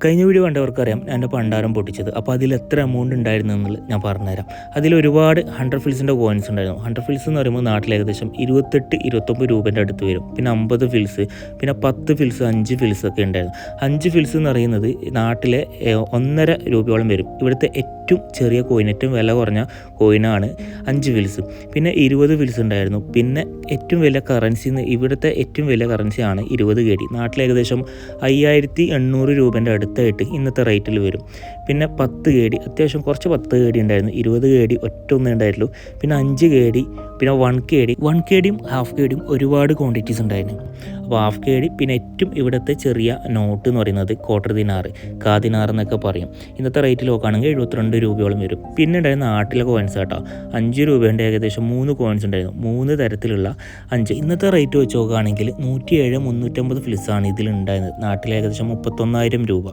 കഴിഞ്ഞ വീഡിയോ കണ്ടവർക്കറിയാം ഞാൻ എൻ്റെ പണ്ടാരം പൊട്ടിച്ചത്. അപ്പോൾ അതിൽ എത്ര എമൗണ്ട് ഉണ്ടായിരുന്നു എന്നുള്ളത് ഞാൻ പറഞ്ഞുതരാം. അതിൽ ഒരുപാട് 100 ഫിൽസിൻ്റെ കോയിൻസ് ഉണ്ടായിരുന്നു. 100 ഫിൽസ് എന്ന് പറയുമ്പോൾ നാട്ടിൽ ഏകദേശം 28-29 രൂപേൻ്റെ അടുത്ത് വരും. പിന്നെ 50 ഫിൽസ്, പിന്നെ 10 ഫിൽസ്, 5 ഫിൽസ് ഒക്കെ ഉണ്ടായിരുന്നു. 5 ഫിൽസ് എന്ന് പറയുന്നത് നാട്ടിലെ 1.5 രൂപയോളം വരും. ഇവിടുത്തെ ഏറ്റവും ചെറിയ കോയിൻ, ഏറ്റവും വില കുറഞ്ഞ കോയിനാണ് 5 ഫിൽസ്. പിന്നെ 20 ഫിൽസ് ഉണ്ടായിരുന്നു. പിന്നെ ഏറ്റവും വലിയ കറൻസി, ഇവിടുത്തെ ഏറ്റവും വലിയ കറൻസിയാണ് 20 KD. നാട്ടിൽ ഏകദേശം 5800 രൂപേൻ്റെ അടുത്തായിട്ട് ഇന്നത്തെ റേറ്റിൽ വരും. പിന്നെ 10 KD, അത്യാവശ്യം കുറച്ച് 10 KD ഉണ്ടായിരുന്നു. 20 KD ഒറ്റ ഒന്നേ ഉണ്ടായിട്ടുള്ളൂ. പിന്നെ 5 KD, പിന്നെ 1 KDയും ഹാഫ് KDയും ഒരുപാട് ക്വാണ്ടിറ്റീസ് ഉണ്ടായിരുന്നു. അപ്പോൾ ഹാഫ് KD, പിന്നെ ഏറ്റവും ഇവിടുത്തെ ചെറിയ നോട്ട് എന്ന് പറയുന്നത് ക്വാർട്ടർ ദിനാറ്, കാദിനാർ എന്നൊക്കെ പറയും. ഇന്നത്തെ റേറ്റിൽ നോക്കുകയാണെങ്കിൽ 72 രൂപയോളം വരും. പിന്നെ ഉണ്ടായിരുന്ന നാട്ടിലെ കോയിൻസ് കേട്ടോ, 5 രൂപേൻ്റെ ഏകദേശം 3 കോയിൻസ് ഉണ്ടായിരുന്നു. 3 തരത്തിലുള്ള 5. ഇന്നത്തെ റേറ്റ് വെച്ച് നോക്കുകയാണെങ്കിൽ 107-350 ഫിൽസാണ് ഇതിലുണ്ടായിരുന്നത്. നാട്ടിൽ ഏകദേശം 31,000 രൂപ.